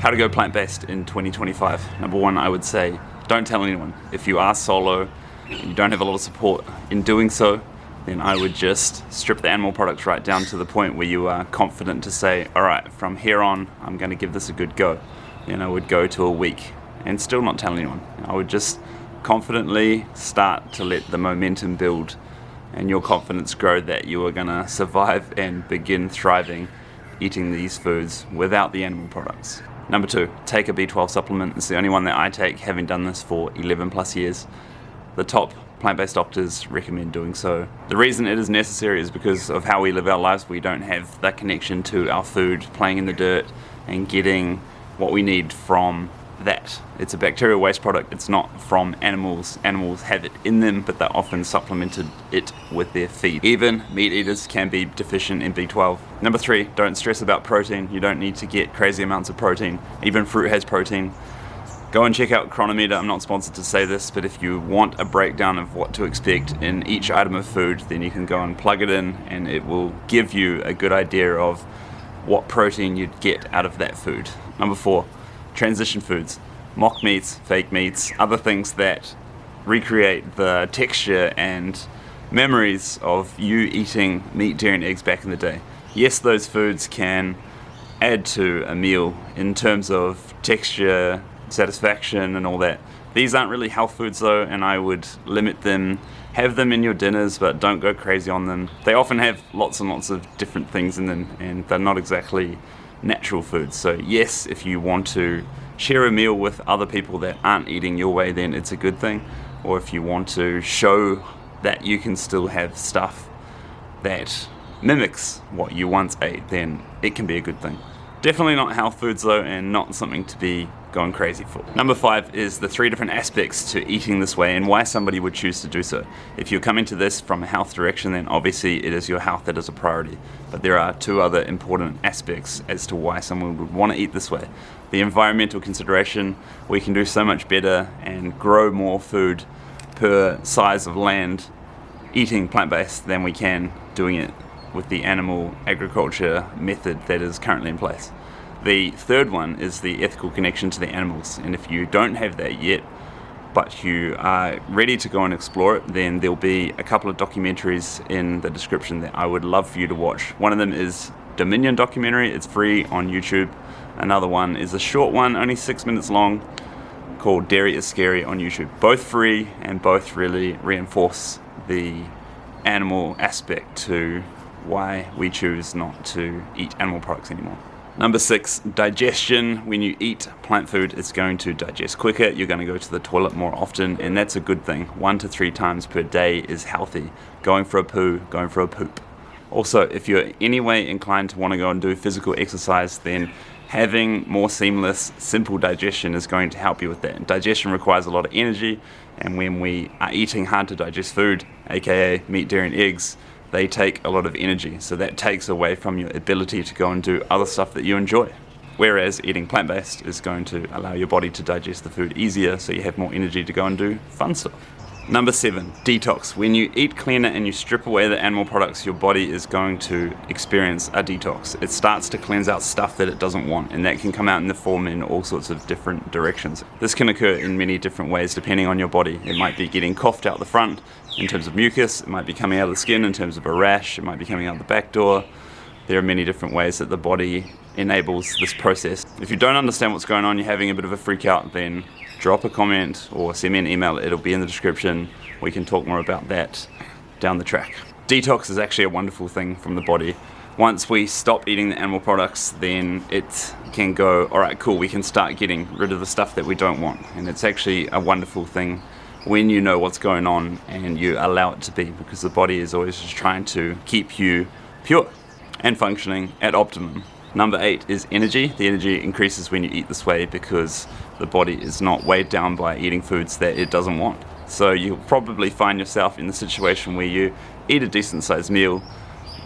How to go plant-based in 2025. Number one, I would say, don't tell anyone. If you are solo and you don't have a lot of support in doing so, then I would just strip the animal products right down to the point where you are confident to say, all right, from here on, I'm going to give this a good go. Then I would go to a week and still not tell anyone. I would just confidently start to let the momentum build and your confidence grow that you are going to survive and begin thriving eating these foods without the animal products. Number two, take a B12 supplement. It's the only one that I take, having done this for 11 plus years. The top plant-based doctors recommend doing so. The reason it is necessary is because of how we live our lives. We don't have that connection to our food, playing in the dirt and getting what we need from that. It's a bacterial waste product. It's not from animals. Animals have it in them, but they're often supplemented it with their feed. Even meat eaters can be deficient in B12. Number three, don't stress about protein. You don't need to get crazy amounts of protein. Even fruit has protein. Go and check out Chronometer. I'm not sponsored to say this, but if you want a breakdown of what to expect in each item of food, then you can go and plug it in and it will give you a good idea of what protein you'd get out of that food. Number four, transition foods, mock meats, fake meats, other things that recreate the texture and memories of you eating meat, dairy and eggs back in the day. Yes, those foods can add to a meal in terms of texture, satisfaction and all that. These aren't really health foods though, and I would limit them. Have them in your dinners, but don't go crazy on them. They often have lots and lots of different things in them, and they're not exactly natural foods. So yes, if you want to share a meal with other people that aren't eating your way, then it's a good thing. Or if you want to show that you can still have stuff that mimics what you once ate, then it can be a good thing. Definitely not health foods though, and not something to be going crazy for. Number five is the three different aspects to eating this way and why somebody would choose to do so. If you're coming to this from a health direction, then obviously it is your health that is a priority. But there are two other important aspects as to why someone would want to eat this way. The environmental consideration. We can do so much better and grow more food per size of land eating plant-based than we can doing it with the animal agriculture method that is currently in place. The third one is the ethical connection to the animals, and if you don't have that yet, but you are ready to go and explore it, then there'll be a couple of documentaries in the description that I would love for you to watch. One of them is Dominion documentary. It's free on YouTube. Another one is a short one, only 6 minutes long, called Dairy is Scary on YouTube. Both free and both really reinforce the animal aspect to why we choose not to eat animal products anymore. Number six, digestion. When you eat plant food, it's going to digest quicker. You're going to go to the toilet more often, and that's a good thing. 1 to 3 times per day is healthy. Going for a poo, going for a poop. Also, if you're anyway inclined to want to go and do physical exercise, then having more seamless, simple digestion is going to help you with that. Digestion requires a lot of energy, and when we are eating hard to digest food, aka meat, dairy and eggs, they take a lot of energy, so that takes away from your ability to go and do other stuff that you enjoy. Whereas eating plant-based is going to allow your body to digest the food easier, so you have more energy to go and do fun stuff. Number 7, detox. When you eat cleaner and you strip away the animal products, your body is going to experience a detox. It starts to cleanse out stuff that it doesn't want, and that can come out in the form in all sorts of different directions. This can occur in many different ways depending on your body. It might be getting coughed out the front in terms of mucus, it might be coming out of the skin in terms of a rash, it might be coming out the back door. There are many different ways that the body enables this process. If you don't understand what's going on, you're having a bit of a freak out, then drop a comment or send me an email. It'll be in the description. We can talk more about that down the track. Detox is actually a wonderful thing from the body. Once we stop eating the animal products, then it can go, all right, cool, we can start getting rid of the stuff that we don't want. And it's actually a wonderful thing when you know what's going on and you allow it to be, because the body is always just trying to keep you pure and functioning at optimum. Number 8 is energy. The energy increases when you eat this way because the body is not weighed down by eating foods that it doesn't want. So you'll probably find yourself in the situation where you eat a decent sized meal,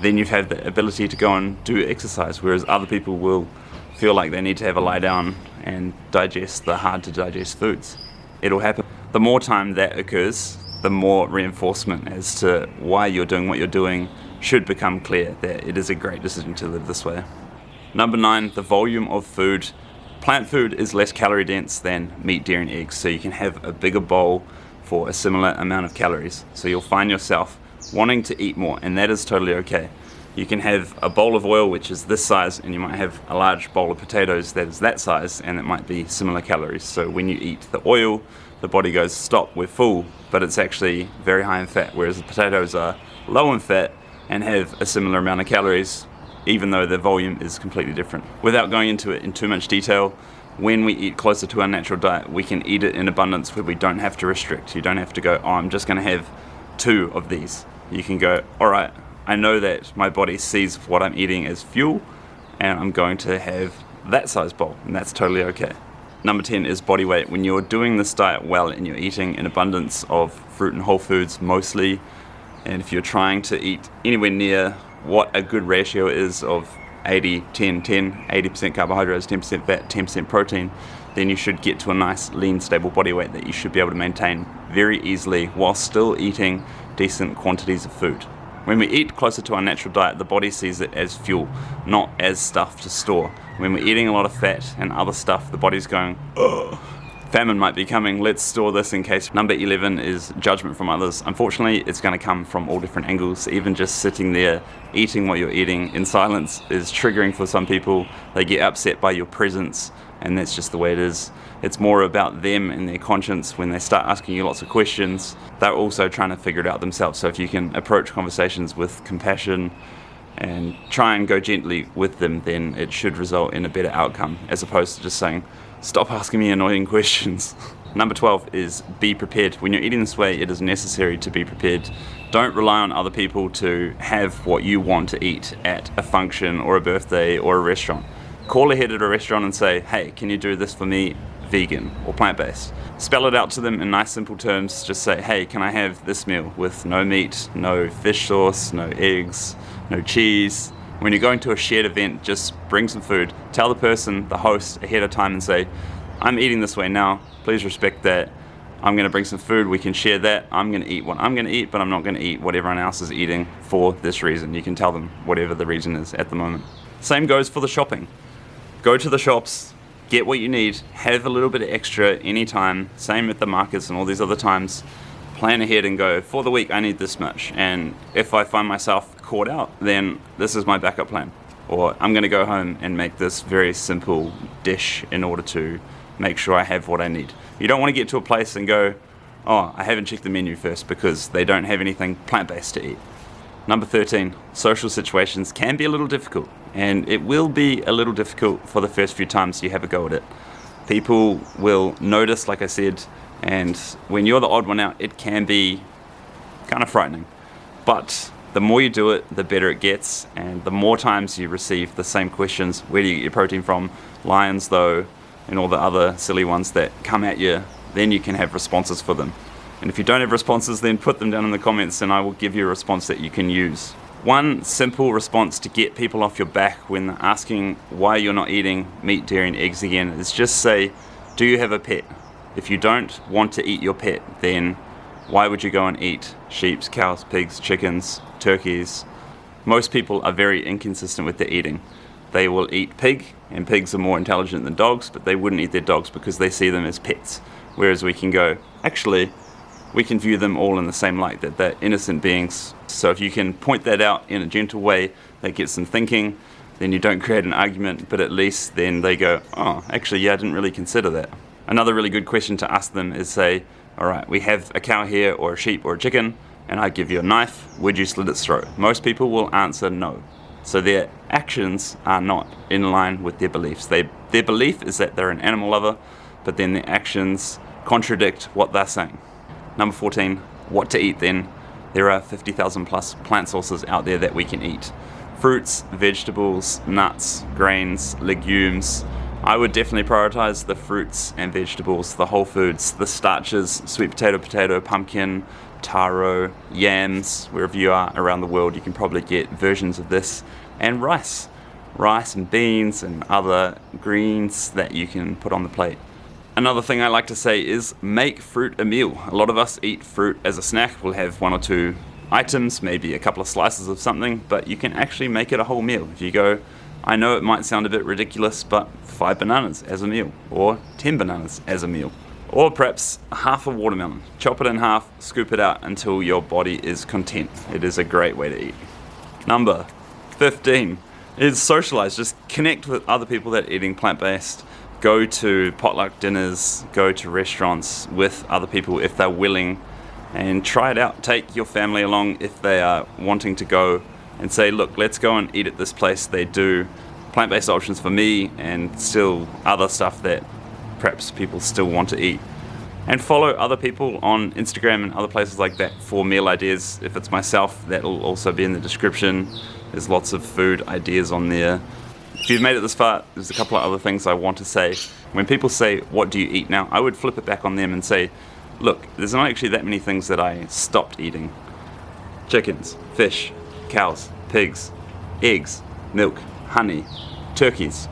then you've had the ability to go and do exercise, whereas other people will feel like they need to have a lie down and digest the hard to digest foods. It'll happen. The more time that occurs, the more reinforcement as to why you're doing what you're doing should become clear, that it is a great decision to live this way. Number 9, the volume of food Plant food is less calorie dense than meat, dairy, and eggs, so you can have a bigger bowl for a similar amount of calories. So you'll find yourself wanting to eat more, and that is totally okay. You can have a bowl of oil which is this size, and you might have a large bowl of potatoes that is that size, and it might be similar calories. So when you eat the oil, the body goes, stop, we're full, but it's actually very high in fat, whereas the potatoes are low in fat and have a similar amount of calories, even though the volume is completely different. Without going into it in too much detail, when we eat closer to our natural diet, we can eat it in abundance where we don't have to restrict. You don't have to go, oh, I'm just going to have 2 of these. You can go, all right, I know that my body sees what I'm eating as fuel, and I'm going to have that size bowl, and that's totally okay. Number 10 is body weight. When you're doing this diet well and you're eating an abundance of fruit and whole foods mostly, and if you're trying to eat anywhere near what a good ratio is of 80, 10, 10, 80% carbohydrates, 10% fat, 10% protein, then you should get to a nice, lean, stable body weight that you should be able to maintain very easily while still eating decent quantities of food. When we eat closer to our natural diet, the body sees it as fuel, not as stuff to store. When we're eating a lot of fat and other stuff, the body's going, ugh, famine might be coming, let's store this in case. Number 11 is judgment from others. Unfortunately, it's going to come from all different angles. Even just sitting there, eating what you're eating in silence is triggering for some people. They get upset by your presence, and that's just the way it is. It's more about them and their conscience. When they start asking you lots of questions, they're also trying to figure it out themselves. So if you can approach conversations with compassion and try and go gently with them, then it should result in a better outcome, as opposed to just saying, stop asking me annoying questions. Number 12 is be prepared. When you're eating this way, it is necessary to be prepared. Don't rely on other people to have what you want to eat at a function or a birthday or a restaurant. Call ahead at a restaurant and say, hey, can you do this for me, vegan or plant-based? Spell it out to them in nice simple terms. Just say, hey, can I have this meal with no meat, no fish sauce, no eggs, no cheese? When you're going to a shared event, just bring some food. Tell the person, the host, ahead of time and say, I'm eating this way now, please respect that. I'm going to bring some food, we can share that. I'm going to eat what I'm going to eat, but I'm not going to eat what everyone else is eating for this reason. You can tell them whatever the reason is at the moment. Same goes for the shopping. Go to the shops, get what you need, have a little bit of extra anytime. Same at the markets and all these other times. Plan ahead and go, for the week I need this much, and if I find myself caught out, then this is my backup plan. Or I'm going to go home and make this very simple dish in order to make sure I have what I need. You don't want to get to a place and go, oh, I haven't checked the menu first because they don't have anything plant-based to eat. Number 13, social situations can be a little difficult, and it will be a little difficult for the first few times you have a go at it. People will notice, like I said, and when you're the odd one out, it can be kind of frightening. But the more you do it, the better it gets, and the more times you receive the same questions, where do you get your protein from, lions though, and all the other silly ones that come at you, then you can have responses for them. And if you don't have responses, then put them down in the comments and I will give you a response that you can use. One simple response to get people off your back when asking why you're not eating meat, dairy and eggs again is just say, do you have a pet? If you don't want to eat your pet, then why would you go and eat sheep, cows, pigs, chickens, turkeys? Most people are very inconsistent with their eating. They will eat pig, and pigs are more intelligent than dogs, but they wouldn't eat their dogs because they see them as pets. Whereas we can go, actually, we can view them all in the same light, that they're innocent beings. So if you can point that out in a gentle way that gets them thinking, then you don't create an argument, but at least then they go, oh, actually, yeah, I didn't really consider that. Another really good question to ask them is say, all right, we have a cow here or a sheep or a chicken, and I give you a knife, would you slit its throat? Most people will answer no. So their actions are not in line with their beliefs. Their belief is that they're an animal lover, but then their actions contradict what they're saying. Number 14, what to eat then. There are 50,000 plus plant sources out there that we can eat. Fruits, vegetables, nuts, grains, legumes. I would definitely prioritize the fruits and vegetables, the whole foods, the starches, sweet potato, pumpkin, taro, yams. Wherever you are around the world, you can probably get versions of this. And rice and beans and other greens that you can put on the plate. Another thing I like to say is make fruit a meal. A lot of us eat fruit as a snack. We'll have 1 or 2 items, maybe a couple of slices of something, but you can actually make it a whole meal. If you go, I know it might sound a bit ridiculous, but 5 bananas as a meal, or 10 bananas as a meal, or perhaps half a watermelon. Chop it in half, scoop it out until your body is content. It is a great way to eat. Number 15 is socialize. Just connect with other people that are eating plant-based. Go to potluck dinners, go to restaurants with other people if they're willing, and try it out. Take your family along if they are wanting to go, and say, look, let's go and eat at this place. They do plant-based options for me and still other stuff that perhaps people still want to eat. And follow other people on Instagram and other places like that for meal ideas. If it's myself, that'll also be in the description. There's lots of food ideas on there. If you've made it this far, there's a couple of other things I want to say. When people say, what do you eat now? I would flip it back on them and say, look, there's not actually that many things that I stopped eating. Chickens, fish, cows, pigs, eggs, milk, honey, turkeys.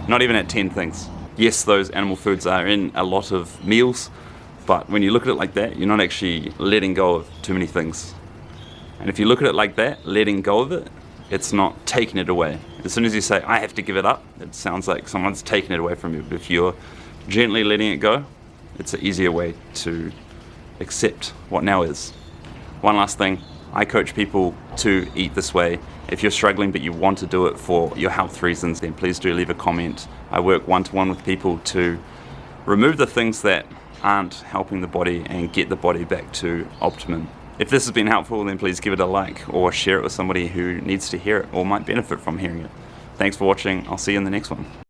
Not even at 10 things. Yes, those animal foods are in a lot of meals, but when you look at it like that, you're not actually letting go of too many things. And if you look at it like that, letting go of it, it's not taking it away. As soon as you say, I have to give it up, it sounds like someone's taking it away from you. But if you're gently letting it go, it's an easier way to accept what now is. One last thing, I coach people to eat this way. If you're struggling but you want to do it for your health reasons, then please do leave a comment. I work one-to-one with people to remove the things that aren't helping the body and get the body back to optimum. If this has been helpful, then please give it a like or share it with somebody who needs to hear it or might benefit from hearing it. Thanks for watching. I'll see you in the next one.